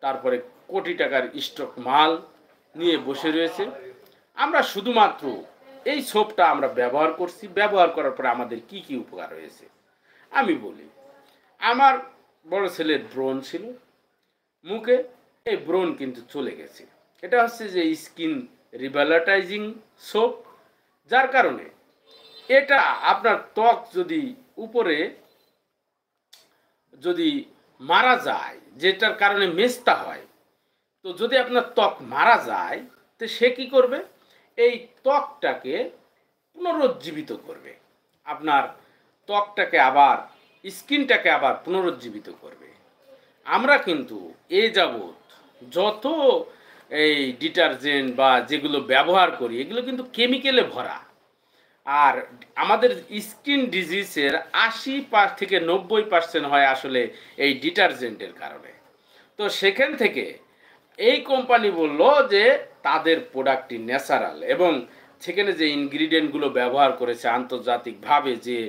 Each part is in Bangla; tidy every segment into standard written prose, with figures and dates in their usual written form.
তারপরে কোটি টাকার স্টক মাল নিয়ে বসে রয়েছে। আমরা শুধুমাত্র এই সোপটা আমরা ব্যবহার করছি, ব্যবহার করার পরে আমাদের কি কি উপকার হয়েছে আমি বলি। আমার বড় ছেলের ব্রণ ছিল মুখে, এই ব্রণ কিন্তু চলে গেছে। এটা হচ্ছে যে স্কিন রিভ্যালাটাইজিং সোপ, যার কারণে এটা আপনার ত্বক যদি উপরে যদি মারা যায়, যেটার কারণে মেস্তা হয়, তো যদি আপনার ত্বক মারা যায় তো সে কি করবে, এই ত্বকটাকে পুনরুজ্জীবিত করবে, আপনার ত্বকটাকে আবার স্কিনটাকে আবার পুনরুজ্জীবিত করবে। আমরা কিন্তু এ যাবৎ যত এই ডিটারজেন্ট বা যেগুলো ব্যবহার করি এগুলো কিন্তু কেমিক্যালে ভরা, আর আমাদের স্কিন ডিজিজের 80 থেকে 90% হয় আসলে এই ডিটারজেন্টের কারণে। তো সেখান থেকে এই কোম্পানি বলল যে তাদের প্রোডাক্টটি ন্যাচারাল, এবং সেখানে যে ইনগ্রিডিয়েন্টগুলো ব্যবহার করেছে আন্তর্জাতিকভাবে যে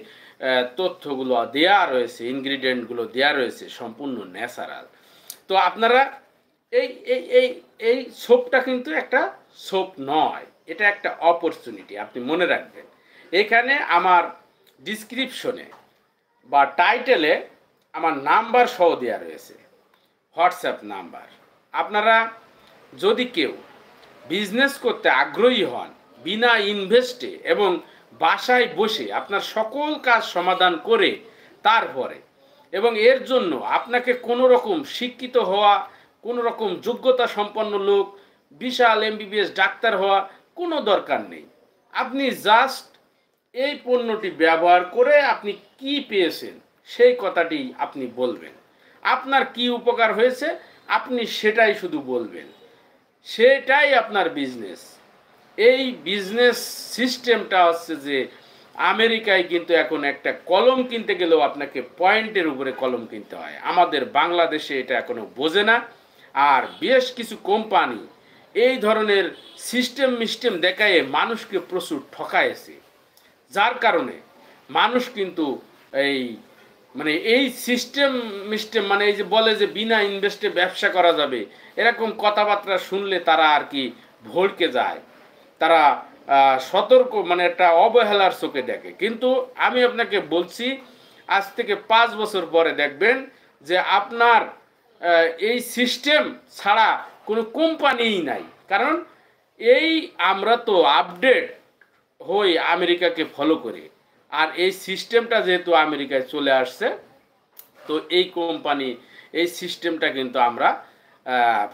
তথ্যগুলো দেয়া রয়েছে, ইনগ্রিডিয়েন্টগুলো দেয়া রয়েছে সম্পূর্ণ ন্যাচারাল। তো আপনারা এই এই এই এই সোপটা কিন্তু একটা সোপ নয়, এটা একটা অপরচুনিটি, আপনি মনে রাখবেন। এখানে আমার ডিসক্রিপশনে বা টাইটেলে আমার নাম্বার সহ দেওয়া রয়েছে, হোয়াটসঅ্যাপ নাম্বার। আপনারা যদি কেউ বিজনেস করতে আগ্রহী হন বিনা ইনভেস্টে এবং বাসায় বসে আপনার সকল কাজ সমাধান করে তারপরে, এবং এর জন্য আপনাকে কোনো রকম শিক্ষিত হওয়া, কোনো রকম যোগ্যতা সম্পন্ন লোক, বিশাল এমবিবিএস ডাক্তার হওয়া কোনো দরকার নেই। আপনি জাস্ট এই পণ্যটি ব্যবহার করে আপনি কি পেয়েছেন সেই কথাটি আপনি বলবেন, আপনার কি উপকার হয়েছে আপনি সেটাই শুধু বলবেন, সেটাই আপনার বিজনেস। এই বিজনেস সিস্টেমটা হচ্ছে যে আমেরিকায় কিন্তু এখন একটা কলম কিনতে গেলেও আপনাকে পয়েন্টের উপরে কলম কিনতে হয়, আমাদের বাংলাদেশে এটা এখনো বোঝে না। আর বেশ কিছু কোম্পানি এই ধরনের সিস্টেম দেখায় মানুষকে প্রচুর ঠকাইছে, যার কারণে মানুষ কিন্তু এই মানে এই সিস্টেম মানে এই যে বলে যে বিনা ইনভেস্টে ব্যবসা করা যাবে, এরকম কথাবার্তা শুনলে তারা আর কি ভড়কে যায়, তারা সতর্ক মানে একটা অবহেলার চোখে দেখে। কিন্তু আমি আপনাকে বলছি আজ থেকে 5 বছর পরে দেখবেন যে আপনার এই সিস্টেম ছাড়া কোনো কোম্পানিই নাই, কারণ এই আমরা তো আপডেট হই আমেরিকাকে ফলো করে, আর এই সিস্টেমটা যেহেতু আমেরিকায় চলে আসছে তো এই কোম্পানি এই সিস্টেমটা কিন্তু আমরা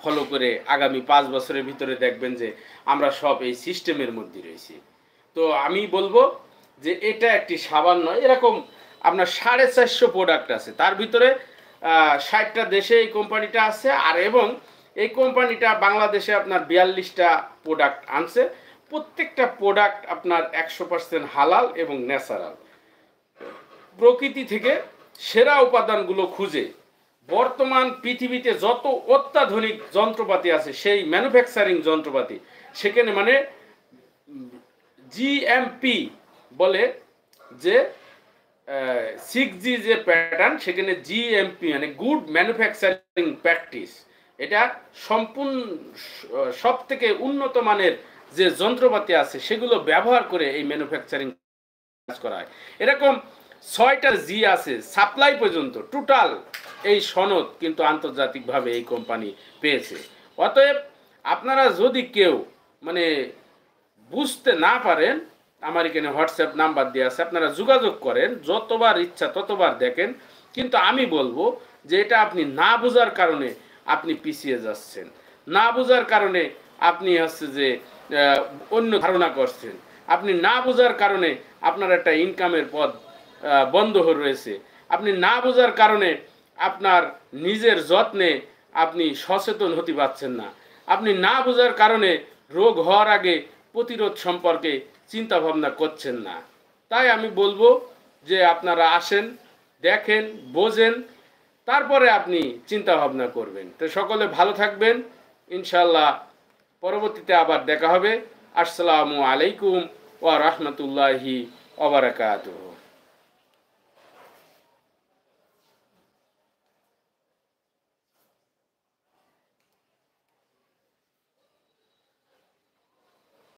ফলো করে আগামী 5 বছরের ভিতরে দেখবেন যে আমরা সব এই সিস্টেমের মধ্যে রয়েছি। তো আমি বলবো যে এটা একটি সাবান নয়, এরকম আপনার 450 প্রোডাক্ট আছে, তার ভিতরে 60টা দেশে এই কোম্পানিটা আছে, আর এবং এই কোম্পানিটা বাংলাদেশে আপনার 42টা প্রোডাক্ট আনছে। প্রত্যেকটা প্রোডাক্ট আপনার 100% হালাল এবং ন্যাচারাল, প্রকৃতি থেকে সেরা উপাদানগুলো খুঁজে বর্তমান পৃথিবীতে যত অত্যাধুনিক যন্ত্রপাতি আছে সেই ম্যানুফ্যাকচারিং যন্ত্রপাতি সেখানে মানে জিএমপি বলে যে 6G যে প্যাটার্ন, সেখানে জিএমপি মানে গুড ম্যানুফ্যাকচারিং প্র্যাকটিস, এটা সম্পূর্ণ সব থেকে উন্নত মানের যে যন্ত্রপাতি আছে সেগুলো ব্যবহার করে এই ম্যানুফ্যাকচারিং কাজ করা হয়। এরকম 6টা জি আছে, সাপ্লাই পর্যন্ত টোটাল এই সনদ কিন্তু আন্তর্জাতিকভাবে এই কোম্পানি পেয়েছে। অতএব আপনারা যদি কেউ মানে বুঝতে না পারেন, আমার এখানে হোয়াটসঅ্যাপ নাম্বার দেওয়া আছে, আপনারা যোগাযোগ করেন, যতবার ইচ্ছা ততবার দেখেন। কিন্তু আমি বলবো যে এটা আপনি না বোঝার কারণে আপনি পিছিয়ে যাচ্ছেন, না বোঝার কারণে আপনি হচ্ছে যে অন্য ধারণা করছেন, আপনি না বোঝার কারণে আপনার একটা ইনকামের পথ বন্ধ হয়ে রয়েছে, আপনি না বোঝার কারণে আপনার নিজের যত্নে আপনি সচেতন হতে পারছেন না, আপনি না বোঝার কারণে রোগ হওয়ার আগে প্রতিরোধ সম্পর্কে চিন্তা ভাবনা করছেন না। তাই আমি বলবো যে আপনারা আসেন, দেখেন, বোঝেন, তারপরে আপনি চিন্তা ভাবনা করবেন। তো সকলে ভালো থাকবেন, ইনশাল্লাহ পরবর্তীতে আবার দেখা হবে। আসসালামু আলাইকুম ওয়া রাহমাতুল্লাহি ওয়া বারাকাতুহু।